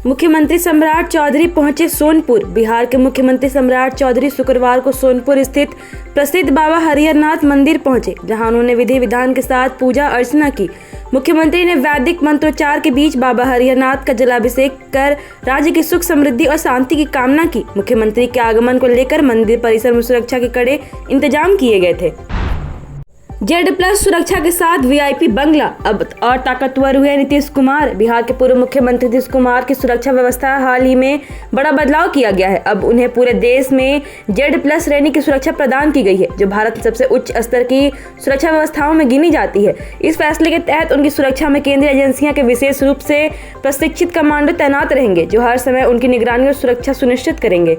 मुख्यमंत्री सम्राट चौधरी पहुंचे सोनपुर। बिहार के मुख्यमंत्री सम्राट चौधरी शुक्रवार को सोनपुर स्थित प्रसिद्ध बाबा हरिहरनाथ मंदिर पहुंचे, जहां उन्होंने विधि विधान के साथ पूजा अर्चना की। मुख्यमंत्री ने वैदिक मंत्रोच्चार के बीच बाबा हरिहरनाथ का जलाभिषेक कर राज्य की सुख समृद्धि और शांति की कामना की। मुख्यमंत्री के आगमन को लेकर मंदिर परिसर में सुरक्षा के कड़े इंतजाम किए गए थे। Z+ सुरक्षा के साथ VIP बंगला। अब और ताकतवर हुए नीतीश कुमार। बिहार के पूर्व मुख्यमंत्री नीतीश कुमार की सुरक्षा व्यवस्था हाल ही में बड़ा बदलाव किया गया है। अब उन्हें पूरे देश में Z+ श्रेणी की सुरक्षा प्रदान की गई है, जो भारत में सबसे उच्च स्तर की सुरक्षा व्यवस्थाओं में गिनी जाती है। इस फैसले के तहत उनकी सुरक्षा में केंद्रीय एजेंसियां के विशेष रूप से प्रशिक्षित कमांडो तैनात रहेंगे, जो हर समय उनकी निगरानी और सुरक्षा सुनिश्चित करेंगे।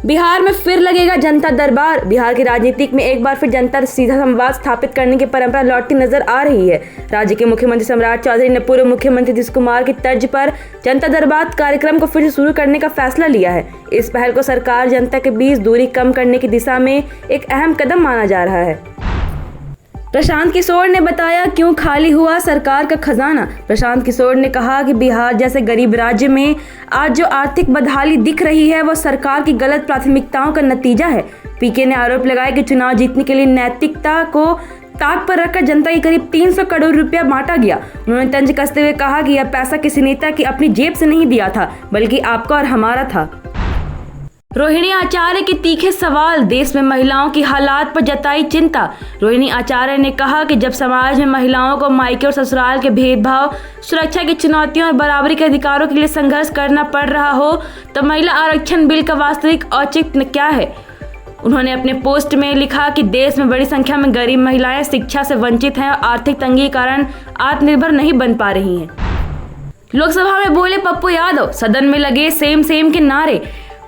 बिहार में फिर लगेगा जनता दरबार। बिहार की राजनीति में एक बार फिर जनता से सीधा संवाद स्थापित करने की परंपरा लौटती नजर आ रही है। राज्य के मुख्यमंत्री सम्राट चौधरी ने पूर्व मुख्यमंत्री नीतीश कुमार की तर्ज पर जनता दरबार कार्यक्रम को फिर से शुरू करने का फैसला लिया है। इस पहल को सरकार जनता के बीच दूरी कम करने की दिशा में एक अहम कदम माना जा रहा है। प्रशांत किशोर ने बताया क्यों खाली हुआ सरकार का खजाना। प्रशांत किशोर ने कहा कि बिहार जैसे गरीब राज्य में आज जो आर्थिक बदहाली दिख रही है, वो सरकार की गलत प्राथमिकताओं का नतीजा है। पीके ने आरोप लगाया कि चुनाव जीतने के लिए नैतिकता को ताक पर रखकर जनता की करीब 300 करोड़ रुपया बांटा गया। उन्होंने तंज कसते हुए कहा कि यह पैसा किसी नेता की अपनी जेब से नहीं दिया था, बल्कि आपका और हमारा था। रोहिणी आचार्य के तीखे सवाल। देश में महिलाओं की हालात पर जताई चिंता। रोहिणी आचार्य ने कहा कि जब समाज में महिलाओं को मायके और ससुराल के भेदभाव, सुरक्षा की चुनौतियों और बराबरी के अधिकारों के लिए संघर्ष करना पड़ रहा हो, तो महिला आरक्षण बिल का वास्तविक औचित्य क्या है। उन्होंने अपने पोस्ट में लिखा कि देश में बड़ी संख्या में गरीब महिलाएं शिक्षा से वंचित हैं और आर्थिक तंगी के कारण आत्मनिर्भर नहीं बन पा रही हैं। लोकसभा में बोले पप्पू यादव, सदन में लगे सेम सेम के नारे।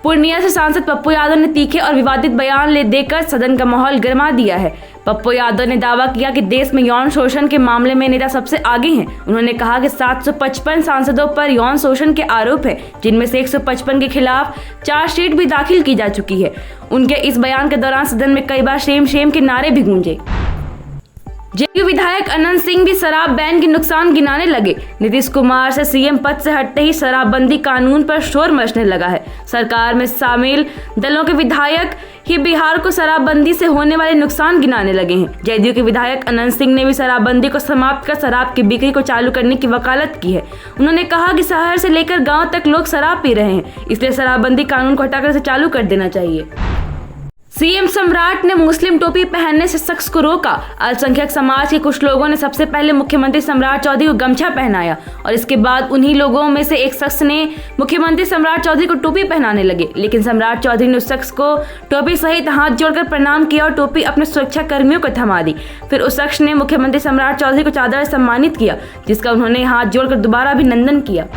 पूर्णिया से सांसद पप्पू यादव ने तीखे और विवादित बयान देकर सदन का माहौल गरमा दिया है। पप्पू यादव ने दावा किया कि देश में यौन शोषण के मामले में नेता सबसे आगे हैं। उन्होंने कहा कि 755 सांसदों पर यौन शोषण के आरोप है, जिनमें से 155 के खिलाफ चार्जशीट भी दाखिल की जा चुकी है। उनके इस बयान के दौरान सदन में कई बार शेम शेम के नारे भी गूंजे। जेडीयू विधायक अनंत सिंह भी शराब बैन के नुकसान गिनाने लगे। नीतीश कुमार से सीएम पद से हटते ही शराबबंदी कानून पर शोर मचने लगा है। सरकार में शामिल दलों के विधायक ही बिहार को शराबबंदी से होने वाले नुकसान गिनाने लगे हैं। जेडीयू के विधायक अनंत सिंह ने भी शराबबंदी को समाप्त कर शराब की बिक्री को चालू करने की वकालत की है। उन्होंने कहा कि शहर से लेकर गाँव तक लोग शराब पी रहे हैं, इसलिए शराबबंदी कानून को हटाकर इसे चालू कर देना चाहिए। सीएम सम्राट ने मुस्लिम टोपी पहनने से शख्स को रोका। अल्पसंख्यक समाज के कुछ लोगों ने सबसे पहले मुख्यमंत्री सम्राट चौधरी को गमछा पहनाया और इसके बाद उन्हीं लोगों में से एक शख्स ने मुख्यमंत्री सम्राट चौधरी को टोपी पहनाने लगे, लेकिन सम्राट चौधरी ने उस शख्स को टोपी सहित हाथ जोड़कर प्रणाम किया और टोपी अपने सुरक्षा कर्मियों को थमा दी। फिर उस शख्स ने मुख्यमंत्री सम्राट चौधरी को चादर से सम्मानित किया, जिसका उन्होंने हाथ जोड़कर दोबारा अभिनंदन किया।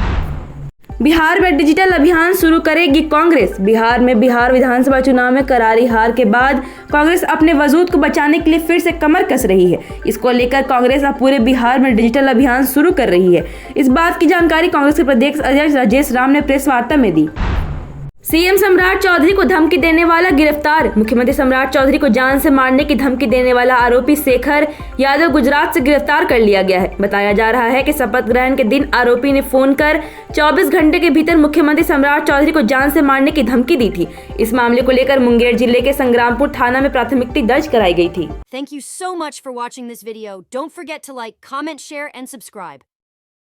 बिहार में डिजिटल अभियान शुरू करेगी कांग्रेस। बिहार में विधानसभा चुनाव में करारी हार के बाद कांग्रेस अपने वजूद को बचाने के लिए फिर से कमर कस रही है। इसको लेकर कांग्रेस अब पूरे बिहार में डिजिटल अभियान शुरू कर रही है। इस बात की जानकारी कांग्रेस के प्रदेश अध्यक्ष राजेश राम ने प्रेस वार्ता में दी। सीएम सम्राट चौधरी को धमकी देने वाला गिरफ्तार। मुख्यमंत्री सम्राट चौधरी को जान से मारने की धमकी देने वाला आरोपी शेखर यादव गुजरात से गिरफ्तार कर लिया गया है। बताया जा रहा है कि शपथ ग्रहण के दिन आरोपी ने फोन कर 24 घंटे के भीतर मुख्यमंत्री सम्राट चौधरी को जान से मारने की धमकी दी थी। इस मामले को लेकर मुंगेर जिले के संग्रामपुर थाना में प्राथमिकी दर्ज कराई गई थी। Thank you so much for watching this video. Don't forget to like, comment, share and subscribe.